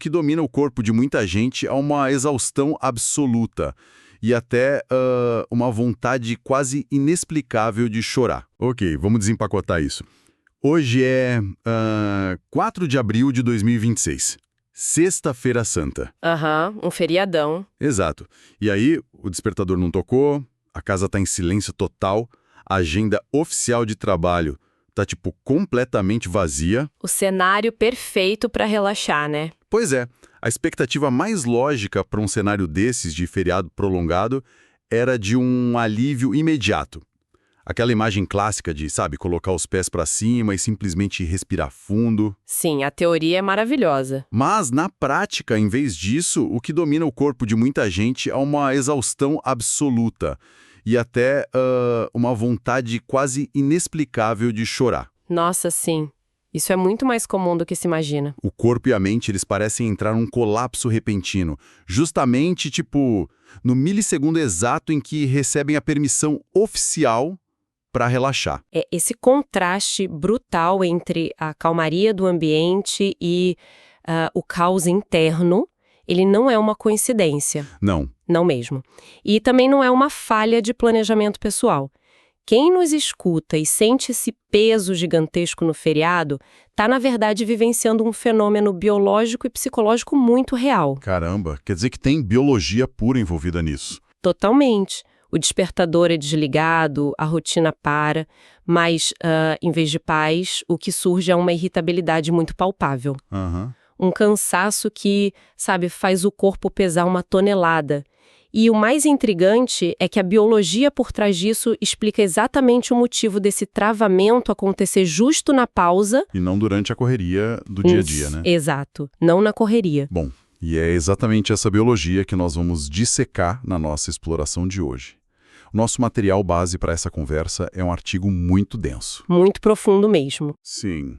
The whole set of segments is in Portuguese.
que domina o corpo de muita gente a uma exaustão absoluta e até uma vontade quase inexplicável de chorar. Ok, vamos desempacotar isso. Hoje é 4 de abril de 2026. Sexta-feira Santa. Um feriadão. Exato. E aí, o despertador não tocou, a casa tá em silêncio total, a agenda oficial de trabalho tá, completamente vazia. O cenário perfeito pra relaxar, né? Pois é, a expectativa mais lógica para um cenário desses de feriado prolongado era de um alívio imediato. Aquela imagem clássica de, colocar os pés para cima e simplesmente respirar fundo. Sim, a teoria é maravilhosa. Mas, na prática, em vez disso, o que domina o corpo de muita gente é uma exaustão absoluta e até uma vontade quase inexplicável de chorar. Nossa, sim. Isso é muito mais comum do que se imagina. O corpo e a mente, eles parecem entrar num colapso repentino, justamente, no milissegundo exato em que recebem a permissão oficial para relaxar. É esse contraste brutal entre a calmaria do ambiente e o caos interno, ele não é uma coincidência. Não. Não mesmo. E também não é uma falha de planejamento pessoal. Quem nos escuta e sente esse peso gigantesco no feriado, está, na verdade, vivenciando um fenômeno biológico e psicológico muito real. Caramba, quer dizer que tem biologia pura envolvida nisso. Totalmente. O despertador é desligado, a rotina para, mas, em vez de paz, o que surge é uma irritabilidade muito palpável. Um cansaço que, faz o corpo pesar uma tonelada. E o mais intrigante é que a biologia por trás disso explica exatamente o motivo desse travamento acontecer justo na pausa. E não durante a correria do dia a dia, né? Exato, não na correria. Bom, e é exatamente essa biologia que nós vamos dissecar na nossa exploração de hoje. O nosso material base para essa conversa é um artigo muito denso. Muito profundo mesmo. Sim.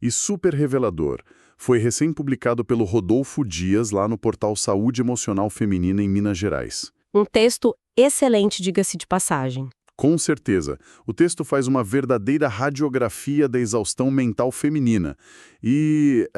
E super revelador. Foi recém-publicado pelo Rodolfo Dias lá no portal Saúde Emocional Feminina em Minas Gerais. Um texto excelente, diga-se de passagem. Com certeza. O texto faz uma verdadeira radiografia da exaustão mental feminina. E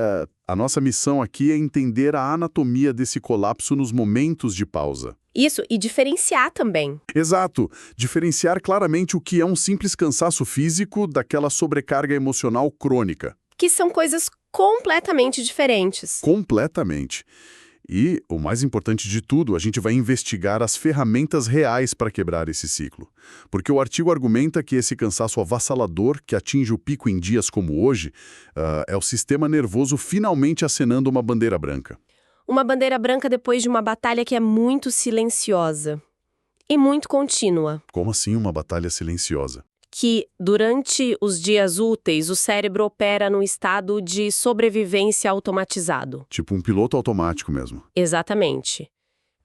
a nossa missão aqui é entender a anatomia desse colapso nos momentos de pausa. Isso, e diferenciar também. Exato. Diferenciar claramente o que é um simples cansaço físico daquela sobrecarga emocional crônica. Que são coisas completamente diferentes. Completamente. E, o mais importante de tudo, a gente vai investigar as ferramentas reais para quebrar esse ciclo. Porque o artigo argumenta que esse cansaço avassalador, que atinge o pico em dias como hoje, é o sistema nervoso finalmente acenando uma bandeira branca. Uma bandeira branca depois de uma batalha que é muito silenciosa e muito contínua. Como assim uma batalha silenciosa? Que, durante os dias úteis, o cérebro opera num estado de sobrevivência automatizado. Tipo um piloto automático mesmo. Exatamente.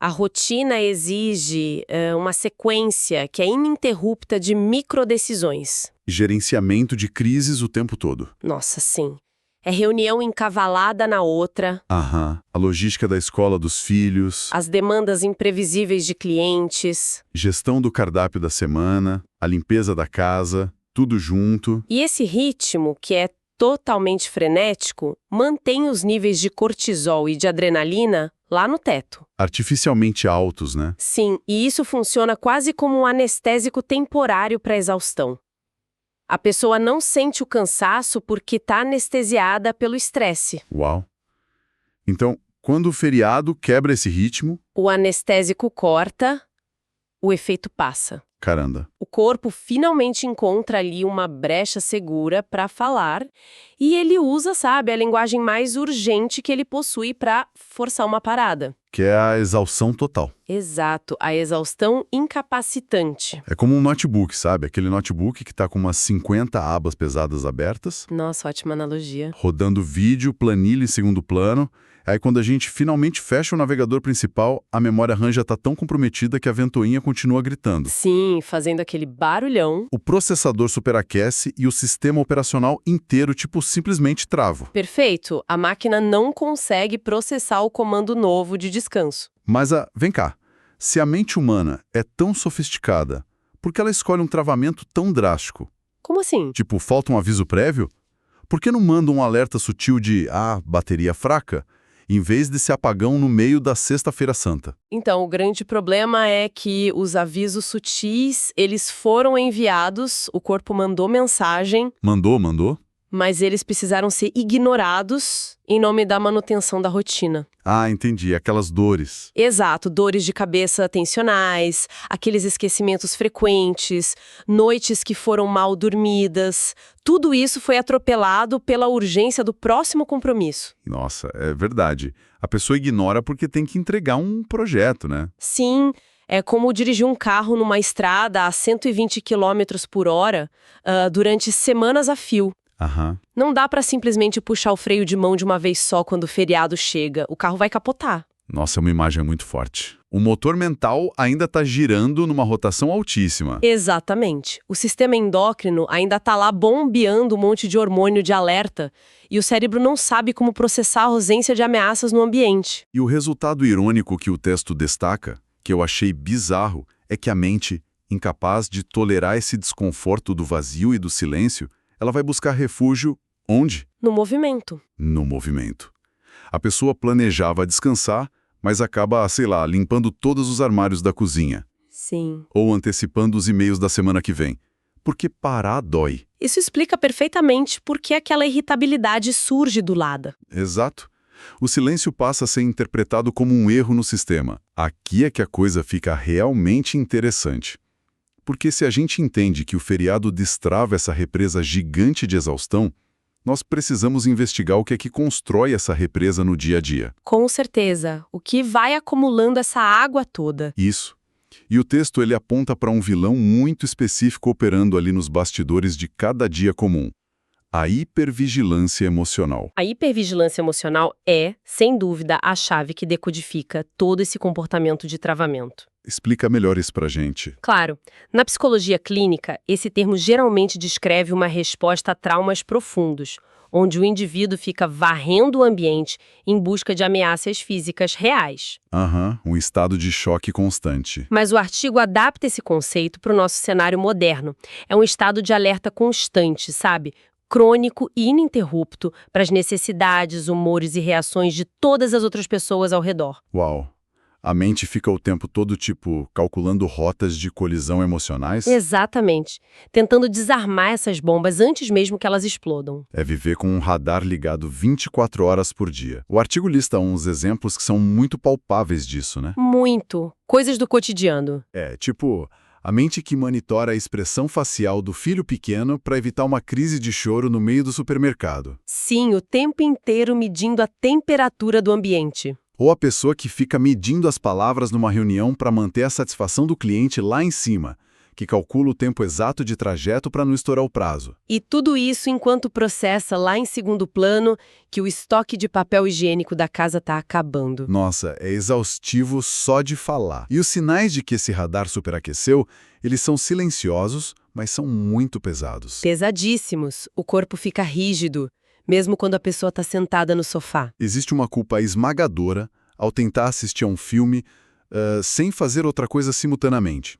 A rotina exige uma sequência que é ininterrupta de microdecisões. Gerenciamento de crises o tempo todo. Nossa, sim. É reunião encavalada na outra. A logística da escola dos filhos. As demandas imprevisíveis de clientes. Gestão do cardápio da semana. A limpeza da casa. Tudo junto. E esse ritmo, que é totalmente frenético, mantém os níveis de cortisol e de adrenalina lá no teto. Artificialmente altos, né? Sim, e isso funciona quase como um anestésico temporário para a exaustão. A pessoa não sente o cansaço porque está anestesiada pelo estresse. Uau! Então, quando o feriado quebra esse ritmo... O anestésico corta, o efeito passa. Caramba. O corpo finalmente encontra ali uma brecha segura para falar e ele usa, a linguagem mais urgente que ele possui para forçar uma parada. Que é a exaustão total. Exato, a exaustão incapacitante. É como um notebook, Aquele notebook que tá com umas 50 abas pesadas abertas. Nossa, ótima analogia. Rodando vídeo, planilha em segundo plano. Aí quando a gente finalmente fecha o navegador principal, a memória RAM já tá tão comprometida que a ventoinha continua gritando. Sim, fazendo aquele barulhão. O processador superaquece e o sistema operacional inteiro, simplesmente trava. Perfeito. A máquina não consegue processar o comando novo de descanso. Mas vem cá, se a mente humana é tão sofisticada, por que ela escolhe um travamento tão drástico? Como assim? Falta um aviso prévio? Por que não manda um alerta sutil de, bateria fraca? em vez desse apagão no meio da Sexta-feira Santa. Então, o grande problema é que os avisos sutis, eles foram enviados, o corpo mandou mensagem, Mandou? mas eles precisaram ser ignorados em nome da manutenção da rotina. Ah, entendi. Aquelas dores. Exato, dores de cabeça tensionais, aqueles esquecimentos frequentes, noites que foram mal dormidas. Tudo isso foi atropelado pela urgência do próximo compromisso. Nossa, é verdade. A pessoa ignora porque tem que entregar um projeto, né? Sim, é como dirigir um carro numa estrada a 120 km por hora durante semanas a fio. Aham. Não dá pra simplesmente puxar o freio de mão de uma vez só quando o feriado chega. O carro vai capotar. Nossa, é uma imagem muito forte. O motor mental ainda está girando numa rotação altíssima. Exatamente. O sistema endócrino ainda tá lá bombeando um monte de hormônio de alerta e o cérebro não sabe como processar a ausência de ameaças no ambiente. E o resultado irônico que o texto destaca, que eu achei bizarro, é que a mente, incapaz de tolerar esse desconforto do vazio e do silêncio, ela vai buscar refúgio onde? No movimento. No movimento. A pessoa planejava descansar, mas acaba, sei lá, limpando todos os armários da cozinha. Sim. Ou antecipando os e-mails da semana que vem. Porque parar dói. Isso explica perfeitamente por que aquela irritabilidade surge do lado. Exato. O silêncio passa a ser interpretado como um erro no sistema. Aqui é que a coisa fica realmente interessante. Porque se a gente entende que o feriado destrava essa represa gigante de exaustão, nós precisamos investigar o que é que constrói essa represa no dia a dia. Com certeza. O que vai acumulando essa água toda? Isso. E o texto ele aponta para um vilão muito específico operando ali nos bastidores de cada dia comum. A hipervigilância emocional. A hipervigilância emocional é, sem dúvida, a chave que decodifica todo esse comportamento de travamento. Explica melhor isso pra gente. Claro, na psicologia clínica, esse termo geralmente descreve uma resposta a traumas profundos, onde o indivíduo fica varrendo o ambiente em busca de ameaças físicas reais. Um estado de choque constante. Mas o artigo adapta esse conceito para o nosso cenário moderno. É um estado de alerta constante, sabe? Crônico e ininterrupto para as necessidades, humores e reações de todas as outras pessoas ao redor. Uau! A mente fica o tempo todo, calculando rotas de colisão emocionais? Exatamente. Tentando desarmar essas bombas antes mesmo que elas explodam. É viver com um radar ligado 24 horas por dia. O artigo lista uns exemplos que são muito palpáveis disso, né? Muito. Coisas do cotidiano. A mente que monitora a expressão facial do filho pequeno para evitar uma crise de choro no meio do supermercado. Sim, o tempo inteiro medindo a temperatura do ambiente. Ou a pessoa que fica medindo as palavras numa reunião para manter a satisfação do cliente lá em cima, que calcula o tempo exato de trajeto para não estourar o prazo. E tudo isso enquanto processa lá em segundo plano que o estoque de papel higiênico da casa está acabando. Nossa, é exaustivo só de falar. E os sinais de que esse radar superaqueceu, eles são silenciosos, mas são muito pesados. Pesadíssimos. O corpo fica rígido, mesmo quando a pessoa está sentada no sofá. Existe uma culpa esmagadora ao tentar assistir a um filme sem fazer outra coisa simultaneamente.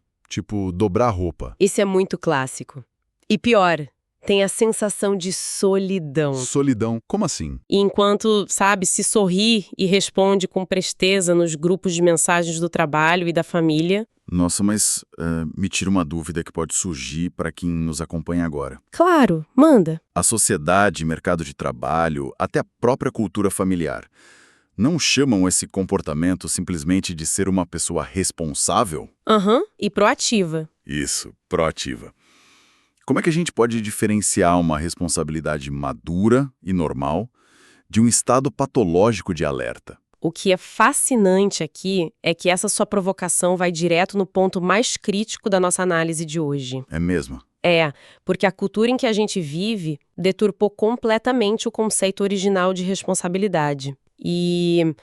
Dobrar a roupa. Isso é muito clássico. E pior, tem a sensação de solidão. Solidão? Como assim? E enquanto, se sorri e responde com presteza nos grupos de mensagens do trabalho e da família. Nossa, mas me tira uma dúvida que pode surgir para quem nos acompanha agora. Claro, manda. A sociedade, mercado de trabalho, até a própria cultura familiar, não chamam esse comportamento simplesmente de ser uma pessoa responsável? E proativa. Isso, proativa. Como é que a gente pode diferenciar uma responsabilidade madura e normal de um estado patológico de alerta? O que é fascinante aqui é que essa sua provocação vai direto no ponto mais crítico da nossa análise de hoje. É mesmo? É, porque a cultura em que a gente vive deturpou completamente o conceito original de responsabilidade. E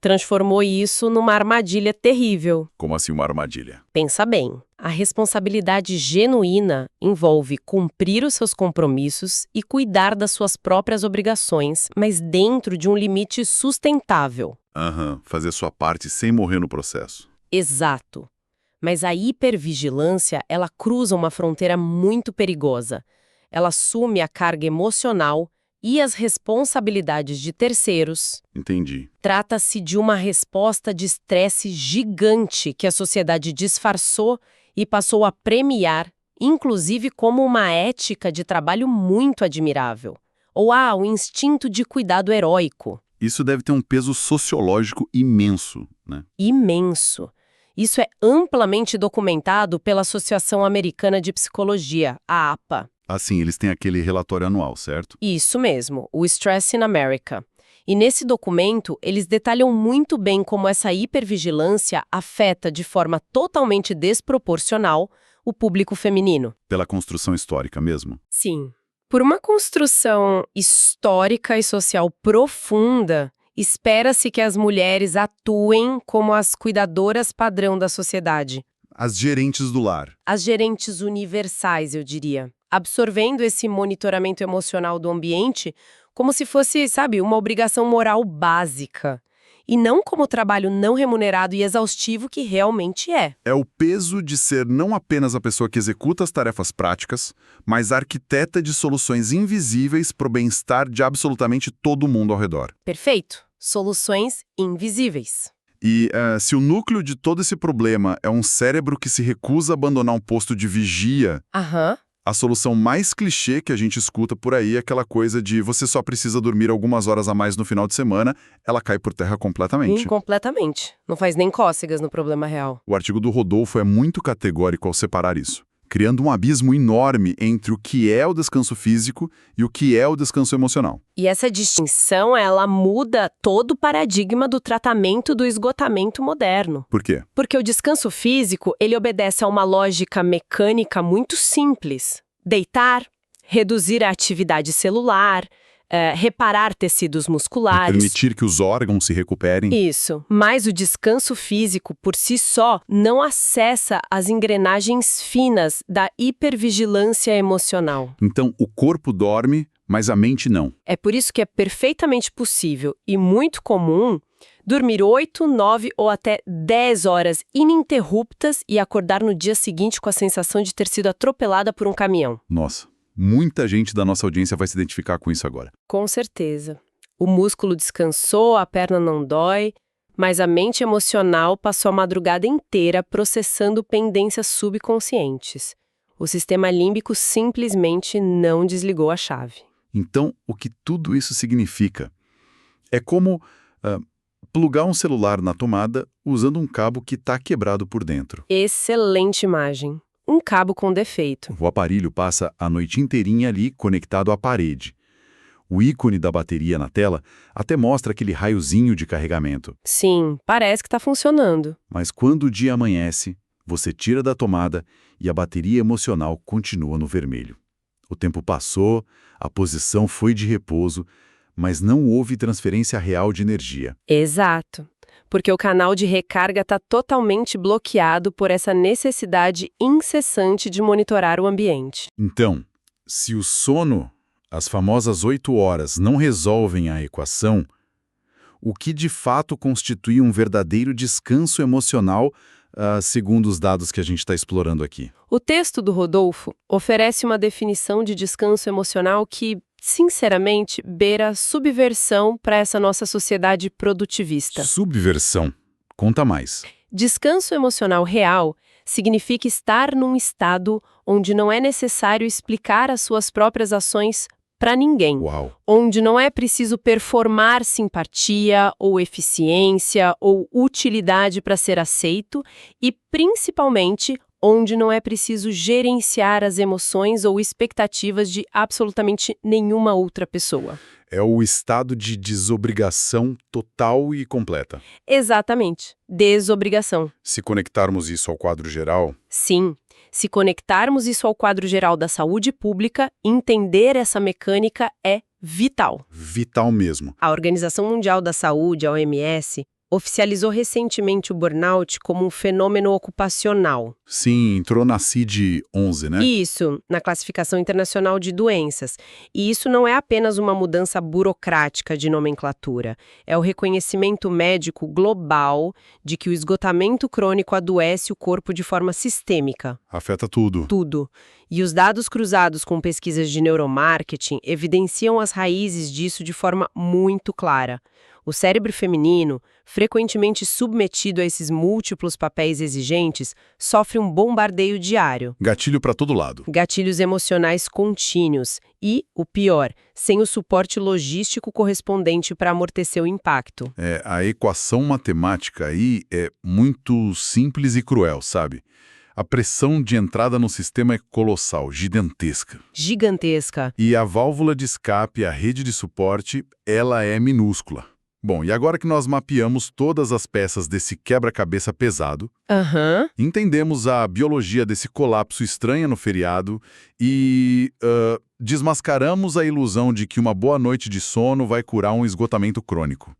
transformou isso numa armadilha terrível. Como assim uma armadilha? Pensa bem, a responsabilidade genuína envolve cumprir os seus compromissos e cuidar das suas próprias obrigações, mas dentro de um limite sustentável. Fazer sua parte sem morrer no processo. Exato. Mas a hipervigilância, ela cruza uma fronteira muito perigosa. Ela assume a carga emocional e as responsabilidades de terceiros. Entendi. Trata-se de uma resposta de estresse gigante que a sociedade disfarçou e passou a premiar, inclusive como uma ética de trabalho muito admirável. Ou o instinto de cuidado heróico. Isso deve ter um peso sociológico imenso, né? Imenso. Isso é amplamente documentado pela Associação Americana de Psicologia, a APA. Assim, eles têm aquele relatório anual, certo? Isso mesmo, o Stress in America. E nesse documento, eles detalham muito bem como essa hipervigilância afeta de forma totalmente desproporcional o público feminino. Pela construção histórica mesmo? Sim. Por uma construção histórica e social profunda, espera-se que as mulheres atuem como as cuidadoras padrão da sociedade. As gerentes do lar. As gerentes universais, eu diria. Absorvendo esse monitoramento emocional do ambiente como se fosse, sabe, uma obrigação moral básica. E não como trabalho não remunerado e exaustivo que realmente é. É o peso de ser não apenas a pessoa que executa as tarefas práticas, mas a arquiteta de soluções invisíveis para o bem-estar de absolutamente todo mundo ao redor. Perfeito. Soluções invisíveis. E se o núcleo de todo esse problema é um cérebro que se recusa a abandonar um posto de vigia, a solução mais clichê que a gente escuta por aí é aquela coisa de você só precisa dormir algumas horas a mais no final de semana, ela cai por terra completamente. Completamente. Não faz nem cócegas no problema real. O artigo do Rodolfo é muito categórico ao separar isso, criando um abismo enorme entre o que é o descanso físico e o que é o descanso emocional. E essa distinção, ela muda todo o paradigma do tratamento do esgotamento moderno. Por quê? Porque o descanso físico, ele obedece a uma lógica mecânica muito simples. Deitar, reduzir a atividade celular, reparar tecidos musculares. Permitir que os órgãos se recuperem. Isso. Mas o descanso físico, por si só, não acessa as engrenagens finas da hipervigilância emocional. Então, o corpo dorme, mas a mente não. É por isso que é perfeitamente possível e muito comum dormir 8, 9 ou até 10 horas ininterruptas e acordar no dia seguinte com a sensação de ter sido atropelada por um caminhão. Nossa. Muita gente da nossa audiência vai se identificar com isso agora. Com certeza. O músculo descansou, a perna não dói, mas a mente emocional passou a madrugada inteira processando pendências subconscientes. O sistema límbico simplesmente não desligou a chave. Então, o que tudo isso significa? É como plugar um celular na tomada usando um cabo que está quebrado por dentro. Excelente imagem. Um cabo com defeito. O aparelho passa a noite inteirinha ali conectado à parede. O ícone da bateria na tela até mostra aquele raiozinho de carregamento. Sim, parece que está funcionando. Mas quando o dia amanhece, você tira da tomada e a bateria emocional continua no vermelho. O tempo passou, a posição foi de repouso, mas não houve transferência real de energia. Exato. Porque o canal de recarga está totalmente bloqueado por essa necessidade incessante de monitorar o ambiente. Então, se o sono, as famosas 8 horas, não resolvem a equação, o que de fato constitui um verdadeiro descanso emocional, segundo os dados que a gente está explorando aqui? O texto do Rodolfo oferece uma definição de descanso emocional que, sinceramente, beira subversão para essa nossa sociedade produtivista. Subversão. Conta mais. Descanso emocional real significa estar num estado onde não é necessário explicar as suas próprias ações para ninguém. Uau. Onde não é preciso performar simpatia ou eficiência ou utilidade para ser aceito e, principalmente, onde não é preciso gerenciar as emoções ou expectativas de absolutamente nenhuma outra pessoa. É o estado de desobrigação total e completa. Exatamente. Desobrigação. Se conectarmos isso ao quadro geral... Sim. Se conectarmos isso ao quadro geral da saúde pública, entender essa mecânica é vital. Vital mesmo. A Organização Mundial da Saúde, a OMS, oficializou recentemente o burnout como um fenômeno ocupacional. Sim, entrou na CID-11, né? Isso, na Classificação Internacional de Doenças. E isso não é apenas uma mudança burocrática de nomenclatura. É o reconhecimento médico global de que o esgotamento crônico adoece o corpo de forma sistêmica. Afeta tudo. Tudo. E os dados cruzados com pesquisas de neuromarketing evidenciam as raízes disso de forma muito clara. O cérebro feminino, frequentemente submetido a esses múltiplos papéis exigentes, sofre um bombardeio diário. Gatilho para todo lado. Gatilhos emocionais contínuos e, o pior, sem o suporte logístico correspondente para amortecer o impacto. A equação matemática aí é muito simples e cruel, sabe? A pressão de entrada no sistema é colossal, gigantesca. Gigantesca. E a válvula de escape, a rede de suporte, ela é minúscula. Bom, e agora que nós mapeamos todas as peças desse quebra-cabeça pesado, entendemos a biologia desse colapso estranho no feriado e desmascaramos a ilusão de que uma boa noite de sono vai curar um esgotamento crônico.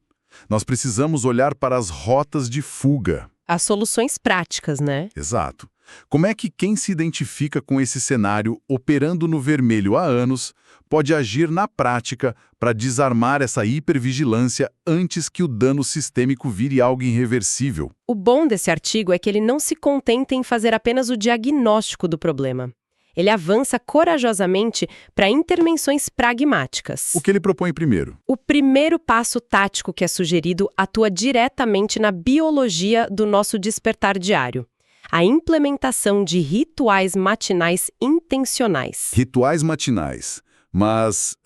Nós precisamos olhar para as rotas de fuga. As soluções práticas, né? Exato. Como é que quem se identifica com esse cenário operando no vermelho há anos pode agir na prática para desarmar essa hipervigilância antes que o dano sistêmico vire algo irreversível? O bom desse artigo é que ele não se contenta em fazer apenas o diagnóstico do problema. Ele avança corajosamente para intervenções pragmáticas. O que ele propõe primeiro? O primeiro passo tático que é sugerido atua diretamente na biologia do nosso despertar diário. A implementação de rituais matinais intencionais. Rituais matinais. Mas,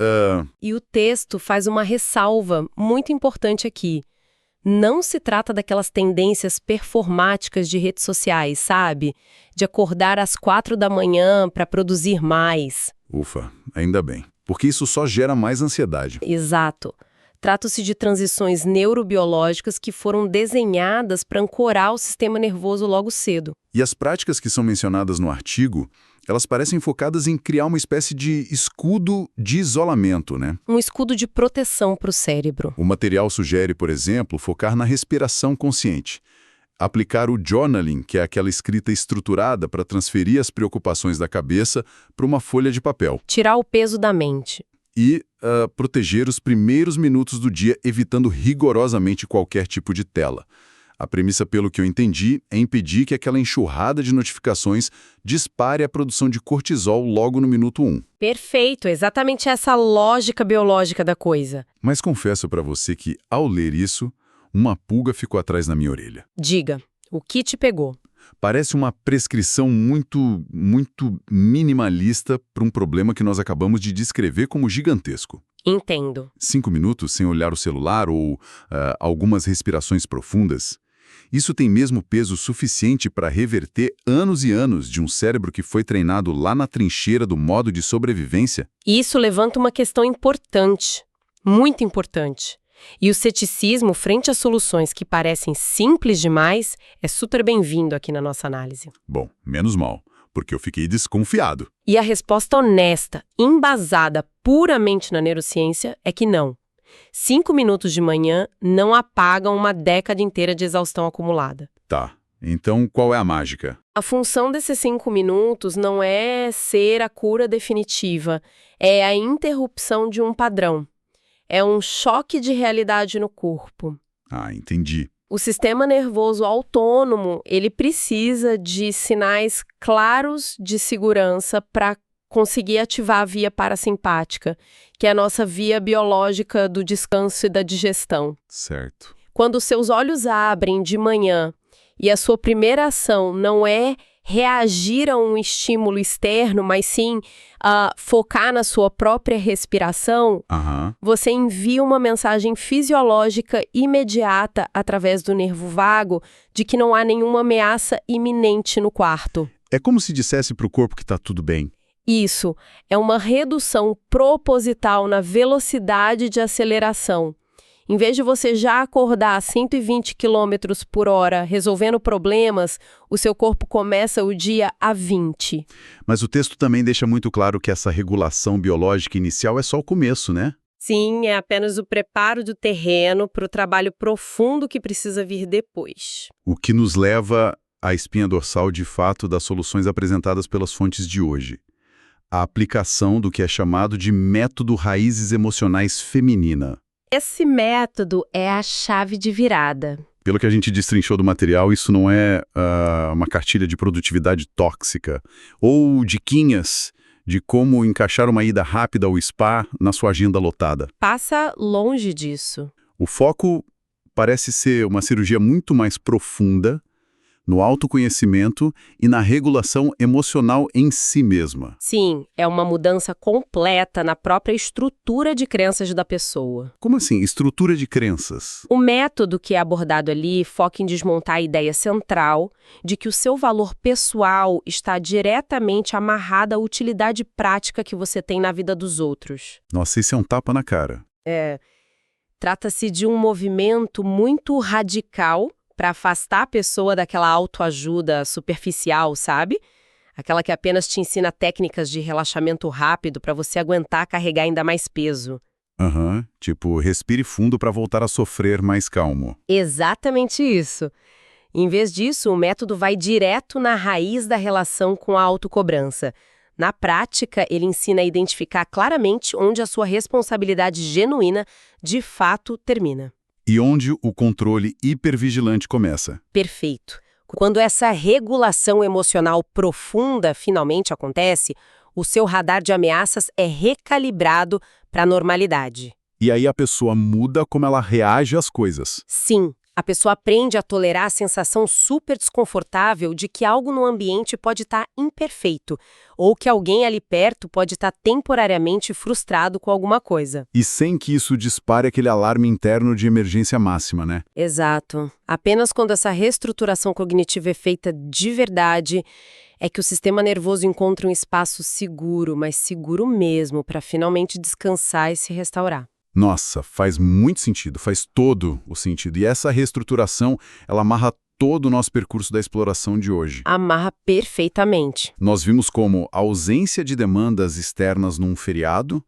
E o texto faz uma ressalva muito importante aqui. Não se trata daquelas tendências performáticas de redes sociais, sabe? De acordar às 4 da manhã para produzir mais. Ufa, ainda bem. Porque isso só gera mais ansiedade. Exato. Trata-se de transições neurobiológicas que foram desenhadas para ancorar o sistema nervoso logo cedo. E as práticas que são mencionadas no artigo, elas parecem focadas em criar uma espécie de escudo de isolamento, né? Um escudo de proteção para o cérebro. O material sugere, por exemplo, focar na respiração consciente. Aplicar o journaling, que é aquela escrita estruturada para transferir as preocupações da cabeça para uma folha de papel. Tirar o peso da mente. E proteger os primeiros minutos do dia, evitando rigorosamente qualquer tipo de tela. A premissa, pelo que eu entendi, é impedir que aquela enxurrada de notificações dispare a produção de cortisol logo no minuto 1. Perfeito, exatamente essa lógica biológica da coisa. Mas confesso para você que, ao ler isso, uma pulga ficou atrás na minha orelha. Diga, o que te pegou? Parece uma prescrição muito minimalista para um problema que nós acabamos de descrever como gigantesco. Entendo. 5 minutos sem olhar o celular ou algumas respirações profundas. Isso tem mesmo peso suficiente para reverter anos e anos de um cérebro que foi treinado lá na trincheira do modo de sobrevivência? Isso levanta uma questão importante, muito importante. E o ceticismo frente a soluções que parecem simples demais é super bem-vindo aqui na nossa análise. Bom, menos mal, porque eu fiquei desconfiado. E a resposta honesta, embasada puramente na neurociência, é que não. 5 minutos de manhã não apagam uma década inteira de exaustão acumulada. Tá, então qual é a mágica? A função desses 5 minutos não é ser a cura definitiva, é a interrupção de um padrão. É um choque de realidade no corpo. Ah, entendi. O sistema nervoso autônomo, ele precisa de sinais claros de segurança para conseguir ativar a via parasimpática, que é a nossa via biológica do descanso e da digestão. Certo. Quando seus olhos abrem de manhã e a sua primeira ação não é reagir a um estímulo externo, mas sim focar na sua própria respiração, você envia uma mensagem fisiológica imediata através do nervo vago de que não há nenhuma ameaça iminente no quarto. É como se dissesse para o corpo que está tudo bem. Isso, é uma redução proposital na velocidade de aceleração. Em vez de você já acordar a 120 km por hora resolvendo problemas, o seu corpo começa o dia a 20. Mas o texto também deixa muito claro que essa regulação biológica inicial é só o começo, né? Sim, é apenas o preparo do terreno para o trabalho profundo que precisa vir depois. O que nos leva à espinha dorsal de fato das soluções apresentadas pelas fontes de hoje. A aplicação do que é chamado de método raízes emocionais feminina. Esse método é a chave de virada. Pelo que a gente destrinchou do material, isso não é uma cartilha de produtividade tóxica ou diquinhas de como encaixar uma ida rápida ao spa na sua agenda lotada. Passa longe disso. O foco parece ser uma cirurgia muito mais profunda no autoconhecimento e na regulação emocional em si mesma. Sim, é uma mudança completa na própria estrutura de crenças da pessoa. Como assim? Estrutura de crenças? O método que é abordado ali foca em desmontar a ideia central de que o seu valor pessoal está diretamente amarrado à utilidade prática que você tem na vida dos outros. Nossa, isso é um tapa na cara. Trata-se de um movimento muito radical para afastar a pessoa daquela autoajuda superficial, sabe? Aquela que apenas te ensina técnicas de relaxamento rápido para você aguentar carregar ainda mais peso. Tipo, respire fundo para voltar a sofrer mais calmo. Exatamente isso. Em vez disso, o método vai direto na raiz da relação com a autocobrança. Na prática, ele ensina a identificar claramente onde a sua responsabilidade genuína de fato termina. E onde o controle hipervigilante começa. Perfeito. Quando essa regulação emocional profunda finalmente acontece, o seu radar de ameaças é recalibrado para a normalidade. E aí a pessoa muda como ela reage às coisas. Sim, a pessoa aprende a tolerar a sensação super desconfortável de que algo no ambiente pode estar imperfeito, ou que alguém ali perto pode estar temporariamente frustrado com alguma coisa. E sem que isso dispare aquele alarme interno de emergência máxima, né? Exato. Apenas quando essa reestruturação cognitiva é feita de verdade, é que o sistema nervoso encontra um espaço seguro, mas seguro mesmo, para finalmente descansar e se restaurar. Nossa, faz muito sentido, faz todo o sentido. E essa reestruturação, ela amarra todo o nosso percurso da exploração de hoje. Amarra perfeitamente. Nós vimos como a ausência de demandas externas num feriado,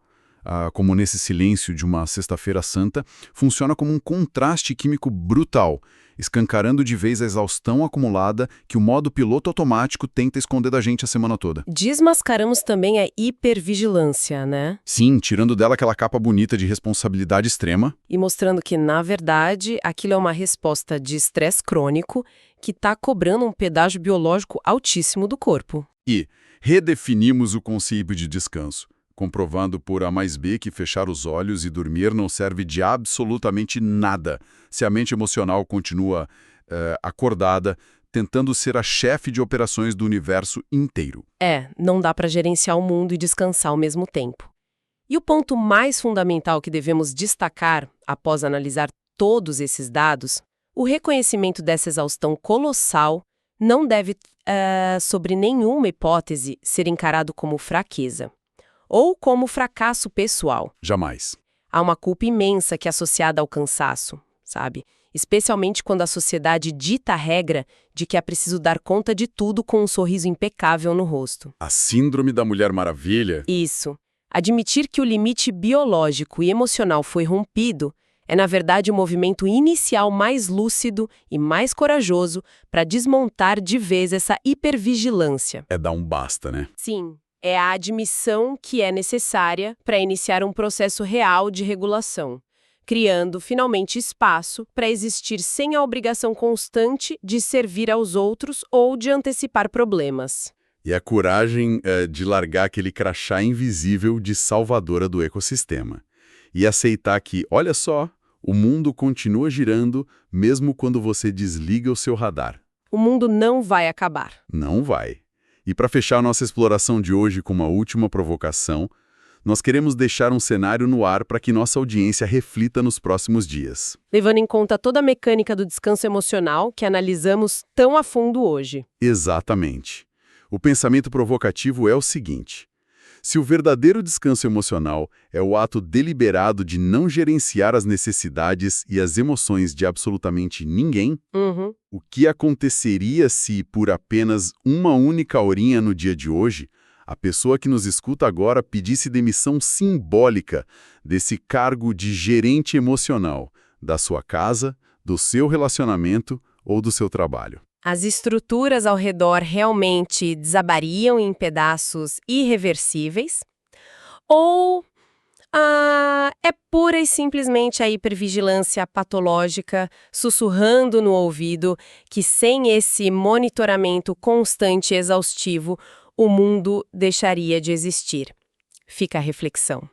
como nesse silêncio de uma sexta-feira santa, funciona como um contraste químico brutal, escancarando de vez a exaustão acumulada que o modo piloto automático tenta esconder da gente a semana toda. Desmascaramos também a hipervigilância, né? Sim, tirando dela aquela capa bonita de responsabilidade extrema. E mostrando que, na verdade, aquilo é uma resposta de estresse crônico que está cobrando um pedágio biológico altíssimo do corpo. E redefinimos o conceito de descanso, comprovando por A mais B que fechar os olhos e dormir não serve de absolutamente nada se a mente emocional continua acordada, tentando ser a chefe de operações do universo inteiro. Não dá para gerenciar o mundo e descansar ao mesmo tempo. E o ponto mais fundamental que devemos destacar, após analisar todos esses dados, o reconhecimento dessa exaustão colossal não deve, sobre nenhuma hipótese, ser encarado como fraqueza ou como fracasso pessoal. Jamais. Há uma culpa imensa que é associada ao cansaço, sabe? Especialmente quando a sociedade dita a regra de que é preciso dar conta de tudo com um sorriso impecável no rosto. A síndrome da Mulher Maravilha? Isso. Admitir que o limite biológico e emocional foi rompido é, na verdade, o movimento inicial mais lúcido e mais corajoso para desmontar de vez essa hipervigilância. É dar um basta, né? Sim. É a admissão que é necessária para iniciar um processo real de regulação, criando finalmente espaço para existir sem a obrigação constante de servir aos outros ou de antecipar problemas. E a coragem de largar aquele crachá invisível de salvadora do ecossistema. E aceitar que, olha só, o mundo continua girando mesmo quando você desliga o seu radar. O mundo não vai acabar. Não vai. E para fechar nossa exploração de hoje com uma última provocação, nós queremos deixar um cenário no ar para que nossa audiência reflita nos próximos dias. Levando em conta toda a mecânica do descanso emocional que analisamos tão a fundo hoje. Exatamente. O pensamento provocativo é o seguinte: se o verdadeiro descanso emocional é o ato deliberado de não gerenciar as necessidades e as emoções de absolutamente ninguém, o que aconteceria se, por apenas uma única horinha no dia de hoje, a pessoa que nos escuta agora pedisse demissão simbólica desse cargo de gerente emocional da sua casa, do seu relacionamento ou do seu trabalho? As estruturas ao redor realmente desabariam em pedaços irreversíveis? Ou é pura e simplesmente a hipervigilância patológica sussurrando no ouvido que sem esse monitoramento constante e exaustivo, o mundo deixaria de existir? Fica a reflexão.